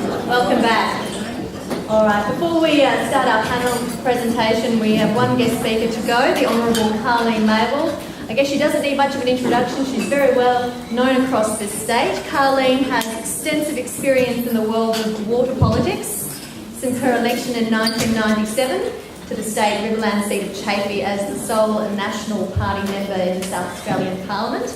Welcome back. All right, before we start our panel presentation, we have one guest speaker to go, the Honourable Karlene Maywald. I guess she doesn't need much of an introduction. She's very well known across this state. Karlene has extensive experience in the world of water politics since her election in 1997 to the state Riverland seat of Chaffey as the sole National Party member in the South Australian Parliament.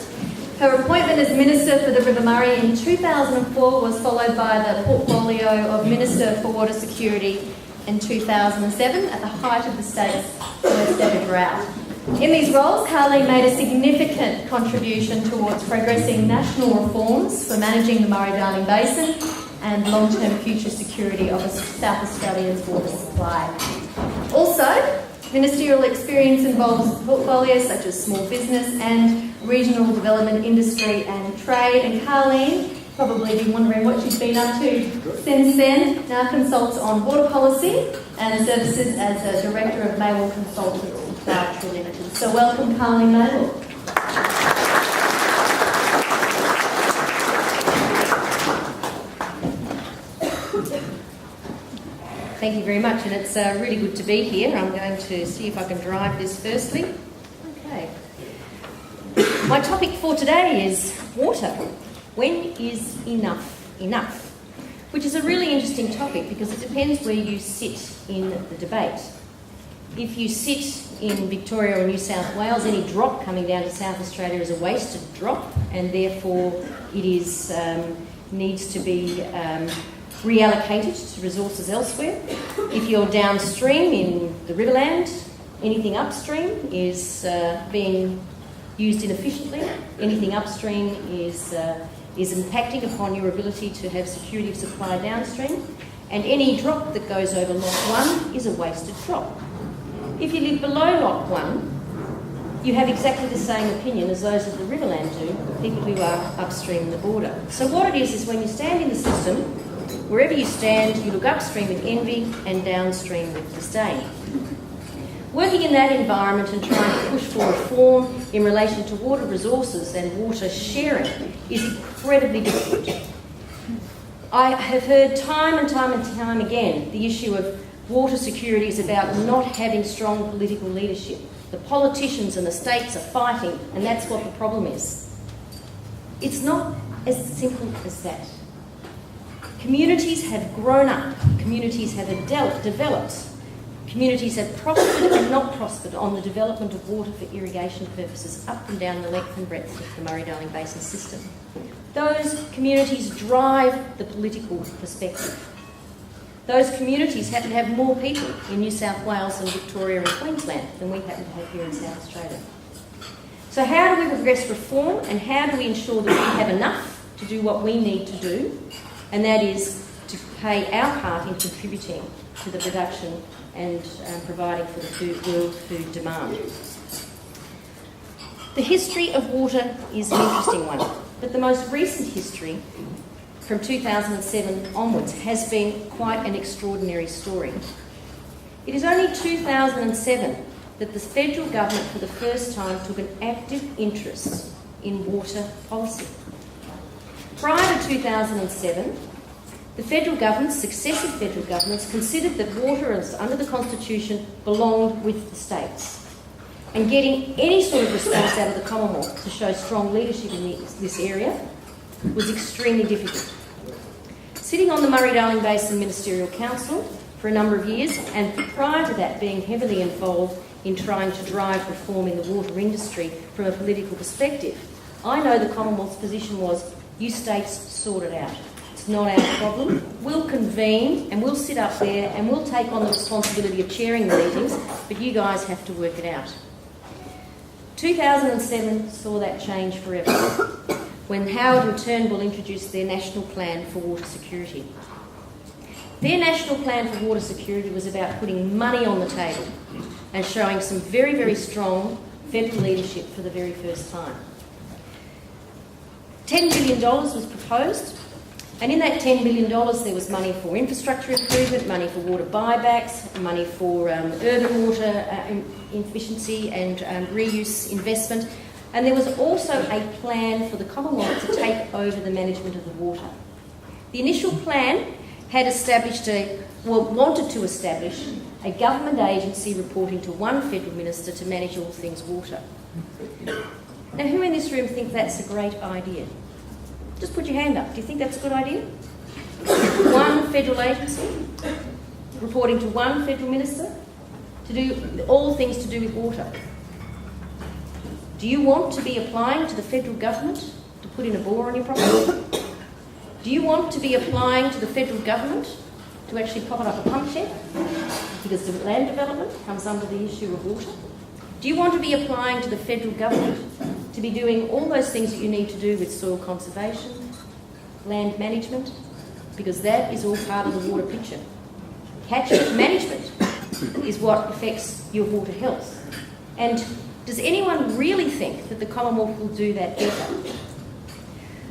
Her appointment as Minister for the River Murray in 2004 was followed by the portfolio of Minister for Water Security in 2007 at the height of the state's worst ever drought. In these roles, Karlene made a significant contribution towards progressing national reforms for managing the Murray-Darling Basin and long-term future security of South Australia's water supply. Also, ministerial experience involves portfolios such as small business and regional development, industry and trade. And Karlene, probably been wondering what she's been up to since then, now consults on water policy and services as a Director of Maywald Consultants Private Limited. So welcome, Karlene Maywald. Thank you very much, and it's really good to be here. I'm going to see if I can drive this firstly. Okay. My topic for today is water. When is enough enough? Which is a really interesting topic because it depends where you sit in the debate. If you sit in Victoria or New South Wales, any drop coming down to South Australia is a wasted drop, and therefore it is needs to be reallocated to resources elsewhere. If you're downstream in the Riverland, anything upstream is being used inefficiently. Anything upstream is impacting upon your ability to have security of supply downstream. And any drop that goes over Lot 1 is a wasted drop. If you live below Lot 1, you have exactly the same opinion as those of the Riverland do, people who are upstream the border. So what it is when you stand in the system, wherever you stand, you look upstream with envy and downstream with disdain. Working in that environment and trying to push for reform in relation to water resources and water sharing is incredibly difficult. I have heard time and time again the issue of water security is about not having strong political leadership. The politicians and the states are fighting, and that's what the problem is. It's not as simple as that. Communities have grown up, communities have developed, communities have prospered and not prospered on the development of water for irrigation purposes up and down the length and breadth of the Murray-Darling Basin system. Those communities drive the political perspective. Those communities happen to have more people in New South Wales and Victoria and Queensland than we happen to have here in South Australia. So how do we progress reform, and how do we ensure that we have enough to do what we need to do? And that is to play our part in contributing to the production and providing for the world food demand. The history of water is an interesting one, but the most recent history, from 2007 onwards, has been quite an extraordinary story. It is only 2007 that the federal government for the first time took an active interest in water policy. Prior to 2007, the federal governments, successive federal governments, considered that water, as under the Constitution, belonged with the states. And getting any sort of response out of the Commonwealth to show strong leadership in this area was extremely difficult. Sitting on the Murray-Darling Basin Ministerial Council for a number of years, and prior to that being heavily involved in trying to drive reform in the water industry from a political perspective, I know the Commonwealth's position was, you states sort it out. It's not our problem. We'll convene and we'll sit up there and we'll take on the responsibility of chairing the meetings, but you guys have to work it out. 2007 saw that change forever when Howard and Turnbull introduced their National Plan for Water Security. Their National Plan for Water Security was about putting money on the table and showing some very, very strong federal leadership for the very first time. $10 billion was proposed, and in that $10 billion there was money for infrastructure improvement, money for water buybacks, money for urban water efficiency and reuse investment, and there was also a plan for the Commonwealth to take over the management of the water. The initial plan had wanted to establish a government agency reporting to one federal minister to manage all things water. Now, who in this room think that's a great idea? Just put your hand up. Do you think that's a good idea? One federal agency reporting to one federal minister to do all things to do with water. Do you want to be applying to the federal government to put in a bore on your property? Do you want to be applying to the federal government to actually pop up a pump shed? Because the land development comes under the issue of water. Do you want to be applying to the federal government to be doing all those things that you need to do with soil conservation, land management? Because that is all part of the water picture. Catchment management is what affects your water health. And does anyone really think that the Commonwealth will do that better?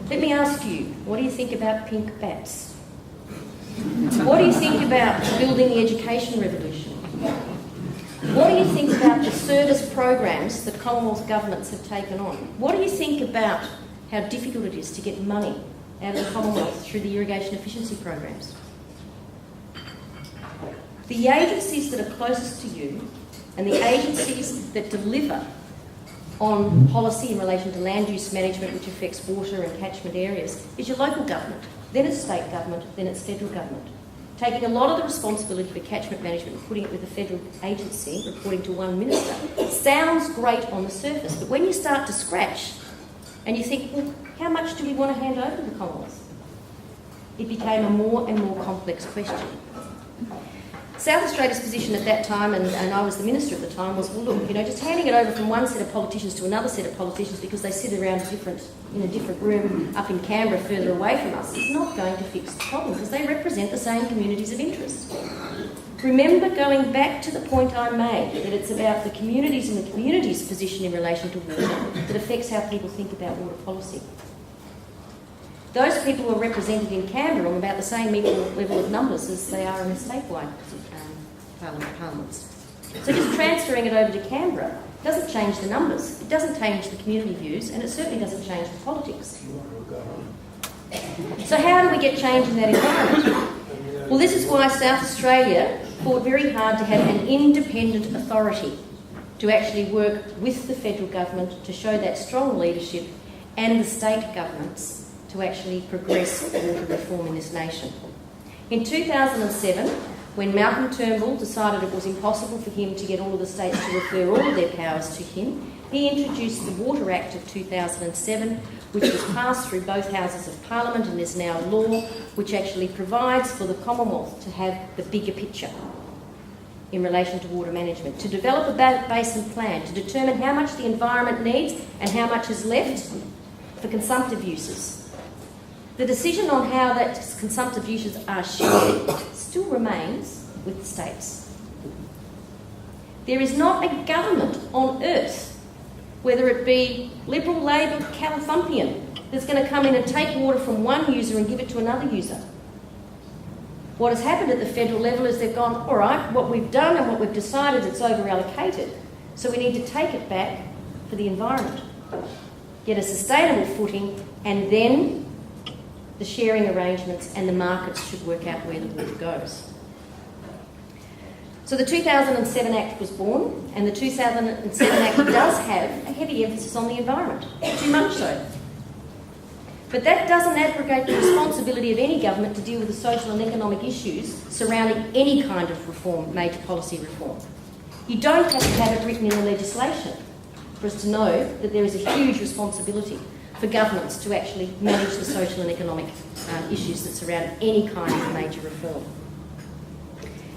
Let me ask you, what do you think about pink bats? What do you think about building the education revolution? What do you think about the service programs that Commonwealth governments have taken on? What do you think about how difficult it is to get money out of the Commonwealth through the irrigation efficiency programs? The agencies that are closest to you and the agencies that deliver on policy in relation to land use management, which affects water and catchment areas, is your local government, then it's state government, then it's federal government. Taking a lot of the responsibility for catchment management and putting it with a federal agency, reporting to one minister, sounds great on the surface, but when you start to scratch and you think, well, how much do we want to hand over to the Commonwealth? It became a more and more complex question. South Australia's position at that time, and I was the minister at the time, was, well, look, just handing it over from one set of politicians to another set of politicians because they sit around in a different room up in Canberra further away from us is not going to fix the problem because they represent the same communities of interest. Remember, going back to the point I made, that it's about the communities and the community's position in relation to water that affects how people think about water policy. Those people are represented in Canberra on about the same equal level of numbers as they are in the statewide parliaments. So just transferring it over to Canberra doesn't change the numbers, it doesn't change the community views, and it certainly doesn't change the politics. So how do we get change in that environment? Well, this is why South Australia fought very hard to have an independent authority to actually work with the federal government to show that strong leadership and the state governments to actually progress water reform in this nation. In 2007, when Malcolm Turnbull decided it was impossible for him to get all of the states to refer all of their powers to him, he introduced the Water Act of 2007, which was passed through both houses of Parliament and is now law, which actually provides for the Commonwealth to have the bigger picture in relation to water management, to develop a basin plan, to determine how much the environment needs and how much is left for consumptive uses. The decision on how that consumptive uses are shared still remains with the states. There is not a government on earth, whether it be Liberal, Labor, Califumpian, that's going to come in and take water from one user and give it to another user. What has happened at the federal level is they've gone, all right, what we've done and what we've decided, it's over-allocated, so we need to take it back for the environment, get a sustainable footing, and then the sharing arrangements and the markets should work out where the water goes. So the 2007 Act was born, and the 2007 Act does have a heavy emphasis on the environment, too much so. But that doesn't abrogate the responsibility of any government to deal with the social and economic issues surrounding any kind of reform, major policy reform. You don't have to have it written in the legislation for us to know that there is a huge responsibility for governments to actually manage the social and economic issues that surround any kind of major reform.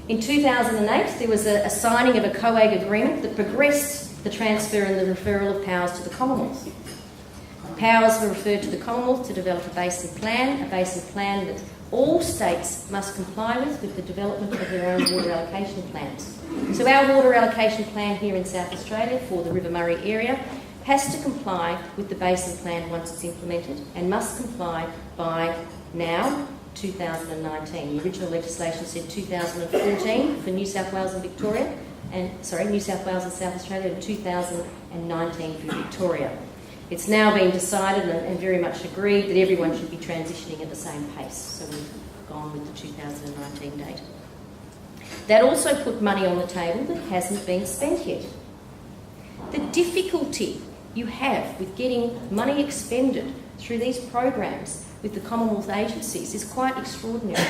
In 2008, there was a signing of a COAG agreement that progressed the transfer and the referral of powers to the Commonwealth. Powers were referred to the Commonwealth to develop a basin plan that all states must comply with the development of their own water allocation plans. So our water allocation plan here in South Australia for the River Murray area has to comply with the basin plan once it's implemented and must comply by now, 2019. The original legislation said 2014 for New South Wales and Victoria, New South Wales and South Australia, and 2019 for Victoria. It's now been decided and very much agreed that everyone should be transitioning at the same pace. So we've gone with the 2019 date. That also put money on the table that hasn't been spent yet. The difficulty you have with getting money expended through these programs with the Commonwealth agencies is quite extraordinary.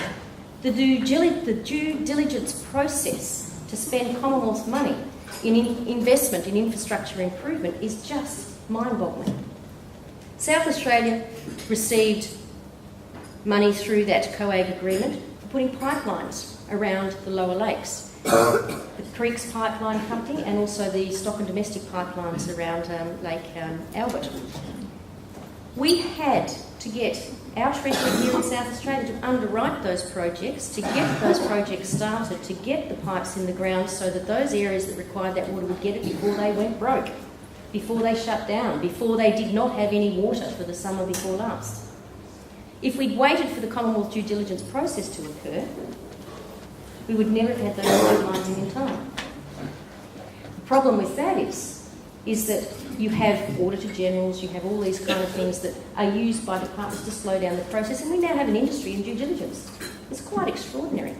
The due diligence process to spend Commonwealth money in investment in infrastructure improvement is just mind-boggling. South Australia received money through that COAG agreement for putting pipelines around the lower lakes. The Creeks Pipeline Company and also the stock and domestic pipelines around Lake Albert. We had to get our Treasury here in South Australia to underwrite those projects, to get those projects started, to get the pipes in the ground so that those areas that required that water would get it before they went broke, before they shut down, before they did not have any water for the summer before last. If we'd waited for the Commonwealth due diligence process to occur, we would never have had those pipelines in time. The problem with that is that you have Auditor Generals, you have all these kind of things that are used by departments to slow down the process, and we now have an industry in due diligence. It's quite extraordinary.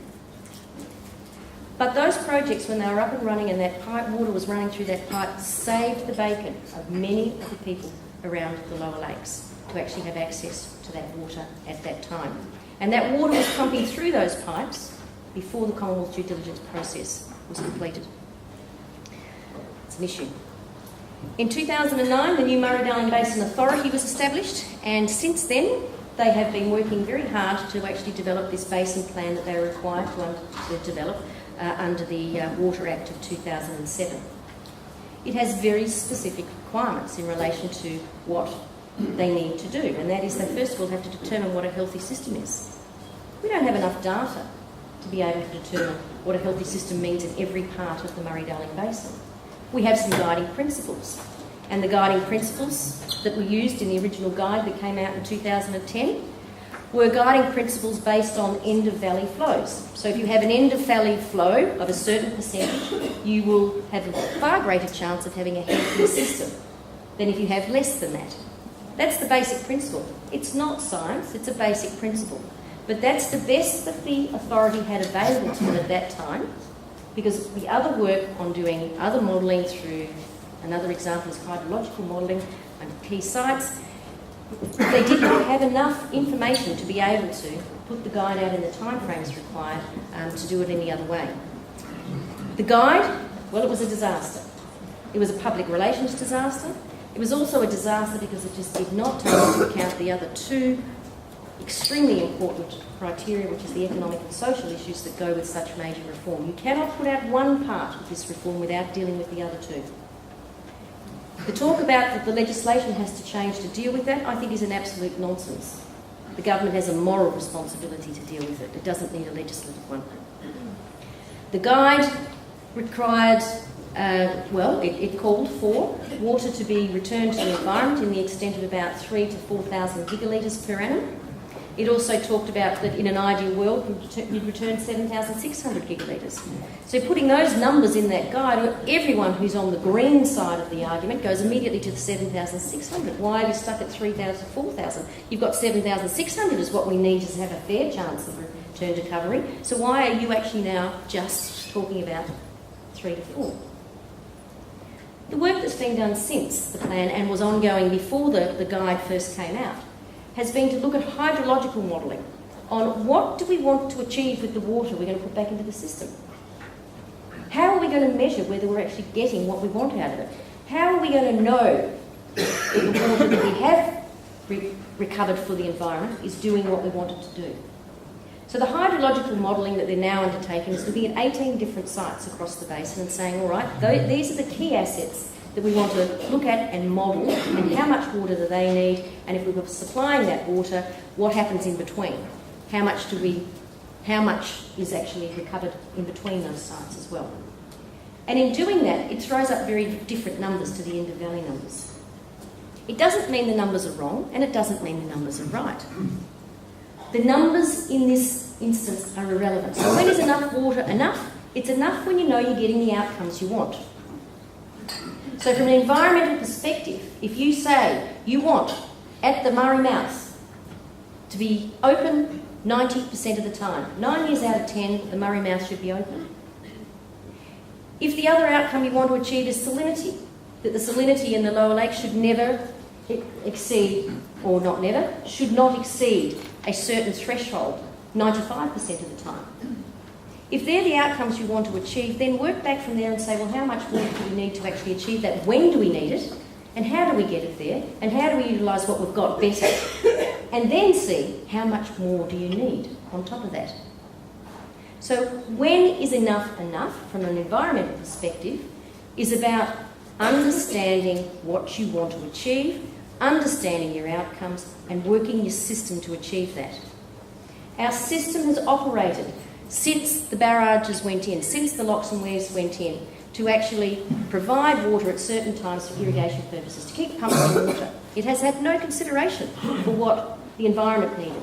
But those projects, when they were up and running and that pipe water was running through that pipe, saved the bacon of many of the people around the lower lakes to actually have access to that water at that time. And that water was pumping through those pipes before the Commonwealth due diligence process was completed. It's an issue. In 2009, the new Murray-Darling Basin Authority was established, and since then they have been working very hard to actually develop this basin plan that they are required to develop under the Water Act of 2007. It has very specific requirements in relation to what they need to do, and that is they first of all have to determine what a healthy system is. We don't have enough data to be able to determine what a healthy system means in every part of the Murray-Darling Basin. We have some guiding principles, and the guiding principles that were used in the original guide that came out in 2010 were guiding principles based on end-of-valley flows. So if you have an end-of-valley flow of a certain percentage, you will have a far greater chance of having a healthier system than if you have less than that. That's the basic principle. It's not science, it's a basic principle. But that's the best that the authority had available to them at that time, because the other work on doing other modelling through, another example is hydrological modelling and key sites, they did not have enough information to be able to put the guide out in the timeframes required to do it any other way. The guide, well, it was a disaster. It was a public relations disaster. It was also a disaster because it just did not take into account the other two extremely important criteria, which is the economic and social issues that go with such major reform. You cannot put out one part of this reform without dealing with the other two. The talk about that the legislation has to change to deal with that, I think, is an absolute nonsense. The government has a moral responsibility to deal with it. It doesn't need a legislative one. The guide required, it called for water to be returned to the environment in the extent of about 3,000 to 4,000 gigalitres per annum. It also talked about that in an ideal world you'd return 7,600 gigalitres. So putting those numbers in that guide, everyone who's on the green side of the argument goes immediately to the 7,600. Why are you stuck at 3,000, 4,000? You've got 7,600 is what we need to have a fair chance of return to recovery. So why are you actually now just talking about 3 to 4? The work that's been done since the plan and was ongoing before the guide first came out has been to look at hydrological modelling on what do we want to achieve with the water we're going to put back into the system. How are we going to measure whether we're actually getting what we want out of it? How are we going to know that the water that we have recovered for the environment is doing what we want it to do? So the hydrological modelling that they're now undertaking is looking at 18 different sites across the basin and saying, all right, these are the key assets that we want to look at and model, and how much water do they need, and if we were supplying that water, what happens in between? How much is actually recovered in between those sites as well? And in doing that, it throws up very different numbers to the end of valley numbers. It doesn't mean the numbers are wrong, and it doesn't mean the numbers are right. The numbers in this instance are irrelevant. So when is enough water enough? It's enough when you know you're getting the outcomes you want. So from an environmental perspective, if you say you want, at the Murray mouth, to be open 90% of the time. 9 years out of 10, the Murray mouth should be open. If the other outcome you want to achieve is salinity, that the salinity in the lower lake should never exceed, or not never, should not exceed a certain threshold 95% of the time. If they're the outcomes you want to achieve, then work back from there and say, well, how much water do we need to actually achieve that? When do we need it? And how do we get it there? And how do we utilise what we've got better? And then see how much more do you need on top of that. So when is enough from an environmental perspective is about understanding what you want to achieve, understanding your outcomes and working your system to achieve that. Our system has operated since the barrages went in, since the locks and weirs went in, to actually provide water at certain times for irrigation purposes, to keep pumping water. It has had no consideration for what the environment needed.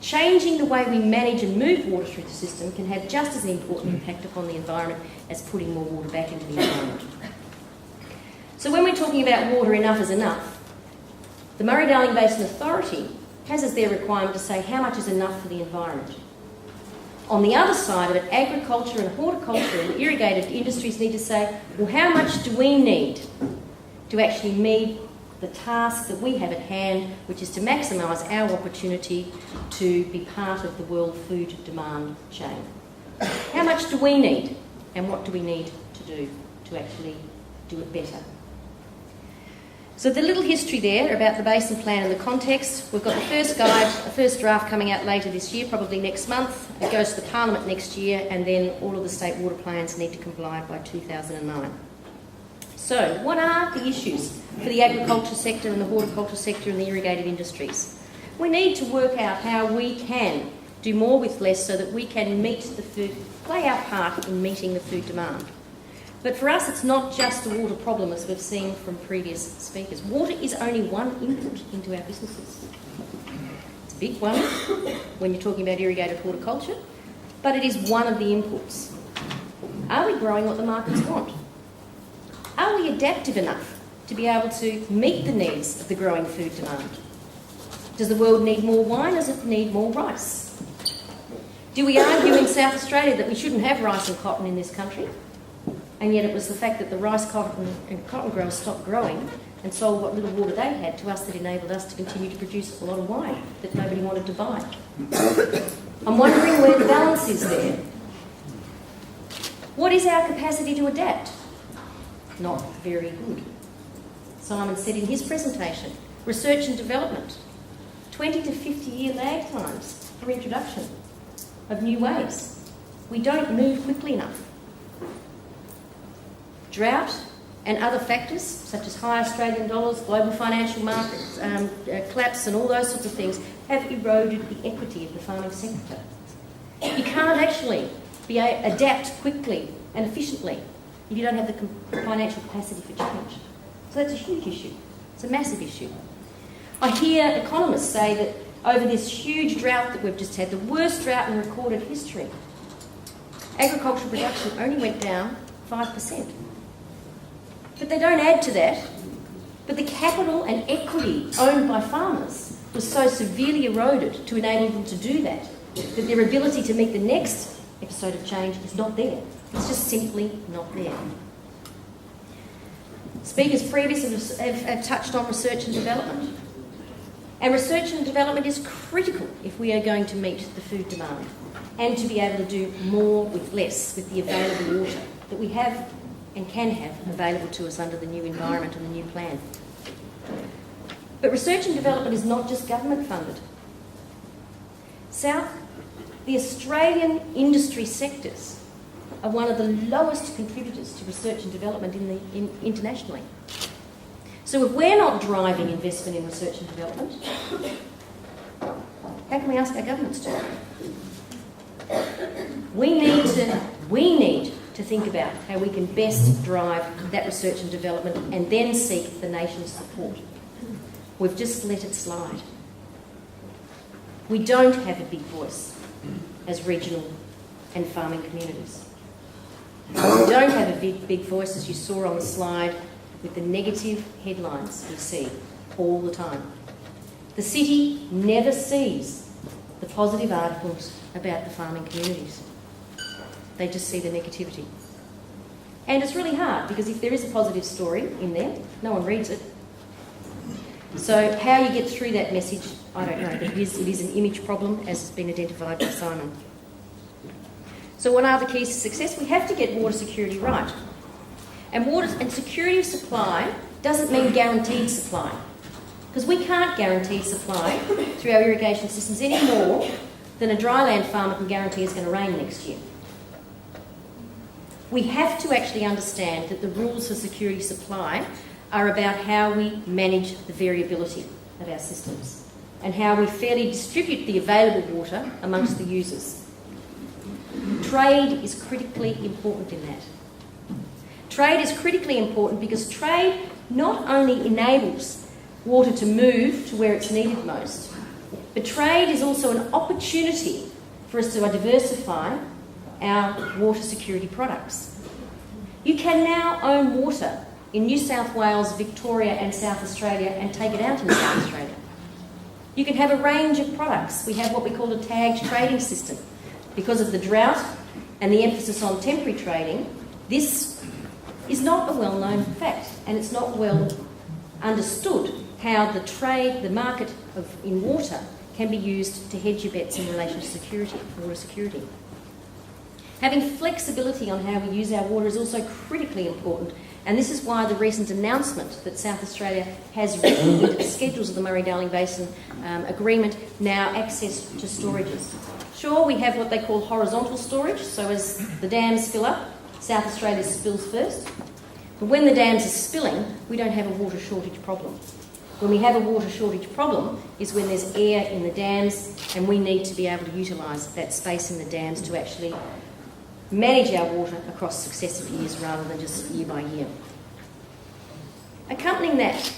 Changing the way we manage and move water through the system can have just as important impact upon the environment as putting more water back into the environment. So when we're talking about water enough is enough, the Murray-Darling Basin Authority has as their requirement to say how much is enough for the environment. On the other side of it, agriculture and horticulture and irrigated industries need to say, well, how much do we need to actually meet the task that we have at hand, which is to maximise our opportunity to be part of the world food demand chain? How much do we need, and what do we need to do to actually do it better? So the little history there about the basin plan and the context. We've got the first guide, the first draft coming out later this year, probably next month. It goes to the Parliament next year, and then all of the state water plans need to comply by 2009. So what are the issues for the agriculture sector and the horticulture sector and the irrigated industries? We need to work out how we can do more with less so that we can meet the food, play our part in meeting the food demand. But for us, it's not just a water problem, as we've seen from previous speakers. Water is only one input into our businesses. It's a big one when you're talking about irrigated horticulture, but it is one of the inputs. Are we growing what the markets want? Are we adaptive enough to be able to meet the needs of the growing food demand? Does the world need more wine, or does it need more rice? Do we argue in South Australia that we shouldn't have rice and cotton in this country? And yet it was the fact that the rice, cotton and cotton growers stopped growing and sold what little water they had to us that enabled us to continue to produce a lot of wine that nobody wanted to buy. I'm wondering where the balance is there. What is our capacity to adapt? Not very good. Simon said in his presentation, research and development, 20 to 50 year lag times for introduction of new ways. We don't move quickly enough. Drought and other factors, such as high Australian dollars, global financial markets, collapse and all those sorts of things, have eroded the equity of the farming sector. You can't actually adapt quickly and efficiently if you don't have the financial capacity for change. So that's a huge issue. It's a massive issue. I hear economists say that over this huge drought that we've just had, the worst drought in recorded history, agricultural production only went down 5%. But they don't add to that. But the capital and equity owned by farmers was so severely eroded to enable them to do that, that their ability to meet the next episode of change is not there. It's just simply not there. Speakers previous have touched on research and development. And research and development is critical if we are going to meet the food demand and to be able to do more with less with the available water that we have and can have available to us under the new environment and the new plan. But research and development is not just government funded. The Australian industry sectors are one of the lowest contributors to research and development internationally. So if we're not driving investment in research and development, how can we ask our governments to? We need to think about how we can best drive that research and development and then seek the nation's support. We've just let it slide. We don't have a big voice as regional and farming communities. We don't have a big voice, as you saw on the slide, with the negative headlines we see all the time. The city never sees the positive articles about the farming communities. They just see the negativity. And it's really hard because if there is a positive story in there, no one reads it. So how you get through that message, I don't know, but it is an image problem as has been identified by Simon. So what are the keys to success? We have to get water security right. And water and security of supply doesn't mean guaranteed supply, because we can't guarantee supply through our irrigation systems any more than a dryland farmer can guarantee it's going to rain next year. We have to actually understand that the rules for security supply are about how we manage the variability of our systems and how we fairly distribute the available water amongst the users. Trade is critically important in that. Trade is critically important because trade not only enables water to move to where it's needed most, but trade is also an opportunity for us to diversify our water security products. You can now own water in New South Wales, Victoria and South Australia and take it out in South Australia. You can have a range of products. We have what we call a tagged trading system. Because of the drought and the emphasis on temporary trading, this is not a well-known fact, and it's not well understood how the trade, the market in water can be used to hedge your bets in relation to security, water security. Having flexibility on how we use our water is also critically important, and this is why the recent announcement that South Australia has written into the schedules of the Murray-Darling Basin Agreement now access to storages. Sure, we have what they call horizontal storage, so as the dams fill up, South Australia spills first. But when the dams are spilling, we don't have a water shortage problem. When we have a water shortage problem is when there's air in the dams and we need to be able to utilise that space in the dams to actually manage our water across successive years rather than just year by year. Accompanying that,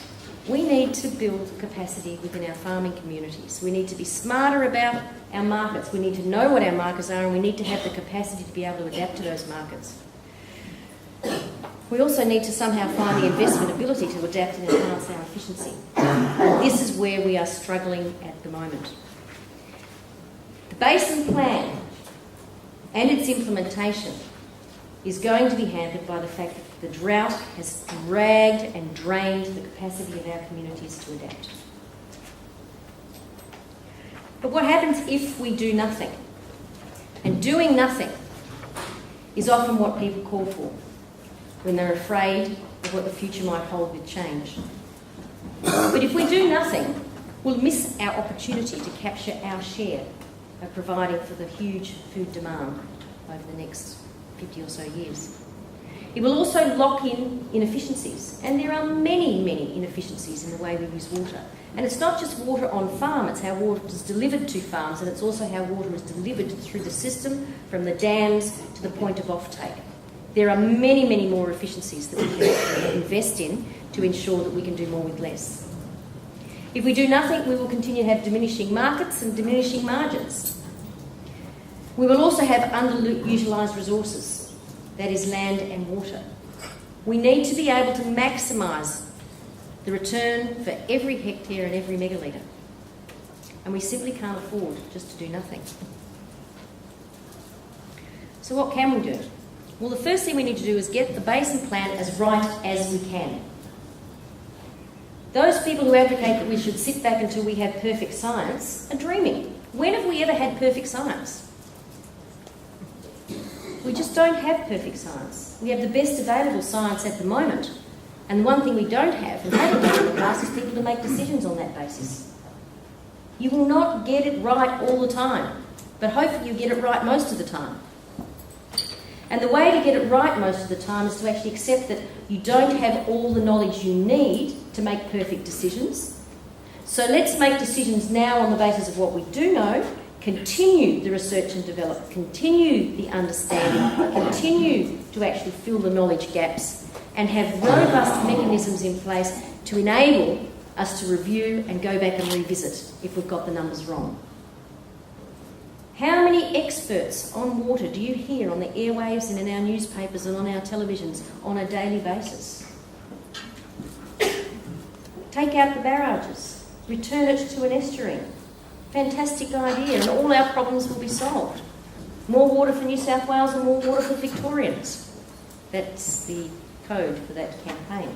we need to build capacity within our farming communities. We need to be smarter about our markets. We need to know what our markets are and we need to have the capacity to be able to adapt to those markets. We also need to somehow find the investment ability to adapt and enhance our efficiency. And this is where we are struggling at the moment. The Basin Plan and its implementation is going to be hampered by the fact that the drought has dragged and drained the capacity of our communities to adapt. But what happens if we do nothing? And doing nothing is often what people call for when they're afraid of what the future might hold with change. But if we do nothing, we'll miss our opportunity to capture our share of providing for the huge food demand over the next 50 or so years. It will also lock in inefficiencies, and there are many, many inefficiencies in the way we use water. And it's not just water on farm, it's how water is delivered to farms, and it's also how water is delivered through the system from the dams to the point of offtake. There are many, many more efficiencies that we can invest in to ensure that we can do more with less. If we do nothing, we will continue to have diminishing markets and diminishing margins. We will also have underutilised resources, that is land and water. We need to be able to maximise the return for every hectare and every megalitre. And we simply can't afford just to do nothing. So what can we do? Well, the first thing we need to do is get the Basin Plan as right as we can. Those people who advocate that we should sit back until we have perfect science are dreaming. When have we ever had perfect science? We just don't have perfect science. We have the best available science at the moment. And the one thing we don't have, and haven't done in the past, is people to make decisions on that basis. You will not get it right all the time, but hopefully you get it right most of the time. And the way to get it right most of the time is to actually accept that you don't have all the knowledge you need to make perfect decisions. So let's make decisions now on the basis of what we do know, continue the research and develop, continue the understanding, continue to actually fill the knowledge gaps, and have robust mechanisms in place to enable us to review and go back and revisit if we've got the numbers wrong. How many experts on water do you hear on the airwaves and in our newspapers and on our televisions on a daily basis? Take out the barrages, return it to an estuary. Fantastic idea, and all our problems will be solved. More water for New South Wales and more water for Victorians. That's the code for that campaign.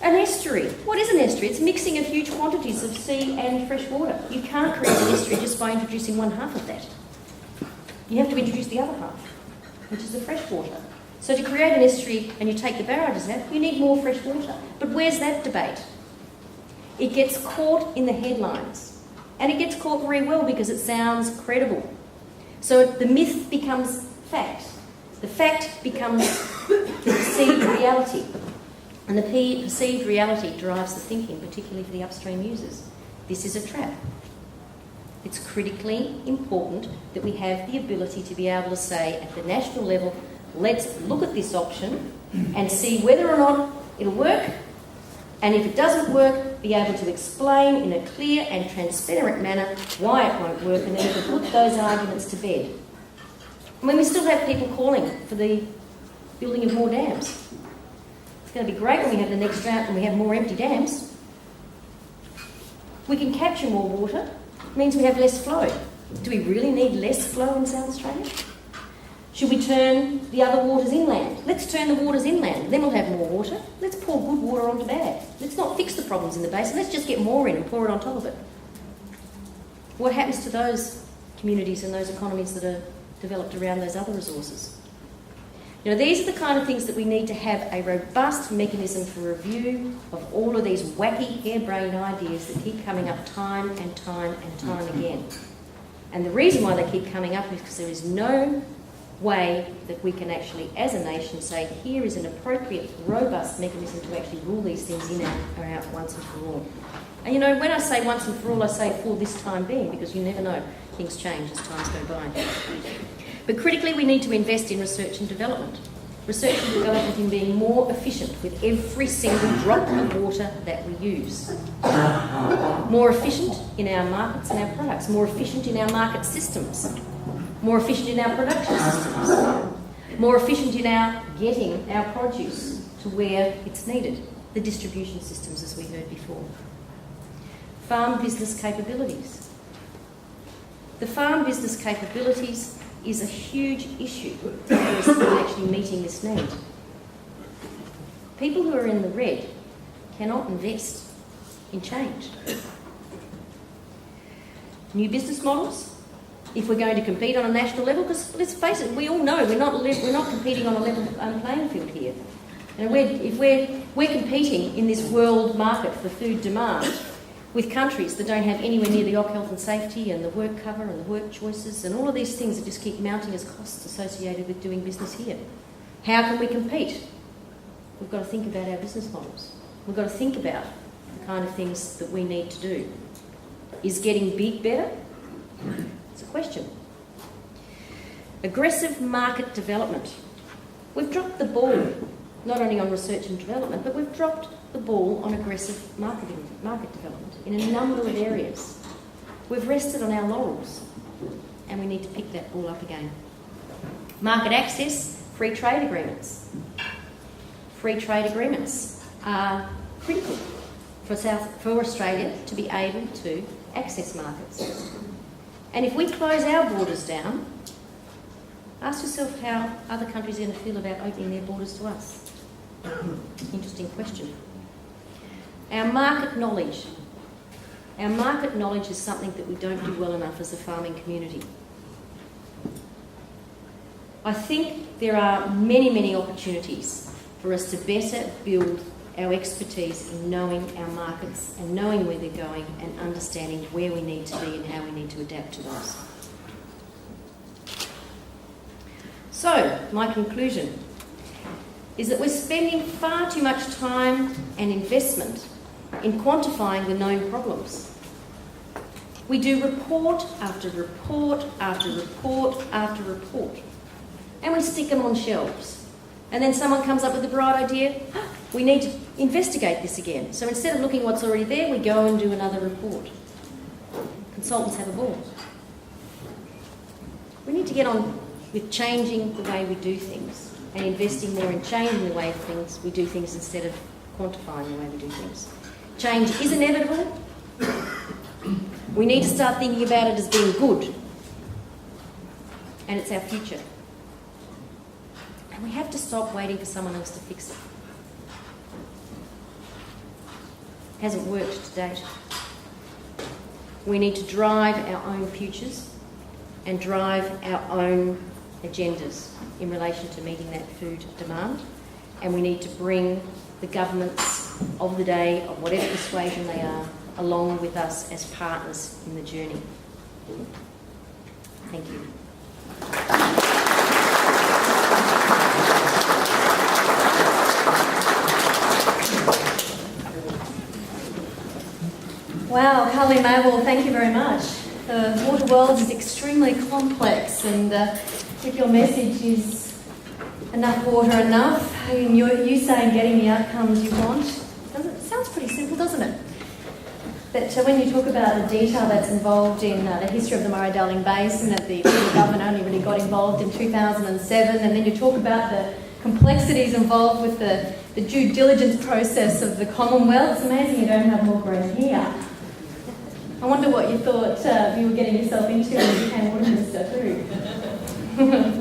An estuary. What is an estuary? It's mixing of huge quantities of sea and fresh water. You can't create an estuary just by introducing one half of that. You have to introduce the other half, which is the fresh water. So to create an estuary and you take the barrages out, you need more fresh water. But where's that debate? It gets caught in the headlines. And it gets caught very well because it sounds credible. So the myth becomes fact. The fact becomes the perceived reality. And the perceived reality drives the thinking, particularly for the upstream users. This is a trap. It's critically important that we have the ability to be able to say at the national level, let's look at this option and see whether or not it'll work. And if it doesn't work, be able to explain in a clear and transparent manner why it won't work, and then we can put those arguments to bed. I mean, we still have people calling for the building of more dams. It's going to be great when we have the next drought and we have more empty dams. We can capture more water. It means we have less flow. Do we really need less flow in South Australia? Should we turn the other waters inland? Let's turn the waters inland, then we'll have more water. Let's pour good water onto bad. Let's not fix the problems in the basin, let's just get more in and pour it on top of it. What happens to those communities and those economies that are developed around those other resources? You know, these are the kind of things that we need to have a robust mechanism for review of all of these wacky, harebrained ideas that keep coming up time and time and time again. And the reason why they keep coming up is because there is no way that we can actually, as a nation, say here is an appropriate, robust mechanism to actually rule these things in or out once and for all. And you know, when I say once and for all, I say for this time being, because you never know, things change as times go by. But critically, we need to invest in research and development. Research and development in being more efficient with every single drop of water that we use. More efficient in our markets and our products. More efficient in our market systems. More efficient in our production systems. More efficient in our getting our produce to where it's needed. The distribution systems, as we heard before. Farm business capabilities. The farm business capabilities is a huge issue for us in actually meeting this need. People who are in the red cannot invest in change. New business models, if we're going to compete on a national level, because let's face it, we all know we're not competing on a level playing field here. And if we're competing in this world market for food demand with countries that don't have anywhere near the health and safety and the work cover and the work choices and all of these things that just keep mounting as costs associated with doing business here. How can we compete? We've got to think about our business models. We've got to think about the kind of things that we need to do. Is getting big better? It's a question. Aggressive market development. We've dropped the ball, not only on research and development, but we've dropped the ball on aggressive market development in a number of areas. We've rested on our laurels and we need to pick that ball up again. Market access, free trade agreements. Free trade agreements are critical for Australia to be able to access markets. And if we close our borders down, ask yourself how other countries are going to feel about opening their borders to us. Interesting question. Our market knowledge. Our market knowledge is something that we don't do well enough as a farming community. I think there are many, many opportunities for us to better build our expertise in knowing our markets and knowing where they're going and understanding where we need to be and how we need to adapt to those. So, my conclusion is that we're spending far too much time and investment in quantifying the known problems. We do report after report after report after report, and we stick them on shelves. And then someone comes up with the bright idea, we need to investigate this again. So instead of looking at what's already there, we go and do another report. Consultants have a ball. We need to get on with changing the way we do things and investing more in changing the way we do things instead of quantifying the way we do things. Change is inevitable, We need to start thinking about it as being good. And it's our future. And we have to stop waiting for someone else to fix it. It hasn't worked to date. We need to drive our own futures and drive our own agendas in relation to meeting that food demand. And we need to bring the governments of the day, of whatever persuasion they are, along with us as partners in the journey. Thank you. Wow, Karlene Maywald, thank you very much. The water world is extremely complex, and if your message is enough water enough, and you saying getting the outcomes you want, it sounds pretty simple, doesn't it? But when you talk about the detail that's involved in the history of the Murray-Darling Basin, that the federal government only really got involved in 2007, and then you talk about the complexities involved with the due diligence process of the Commonwealth, it's amazing you don't have more green here. I wonder what you thought you were getting yourself into when you became Water Minister too.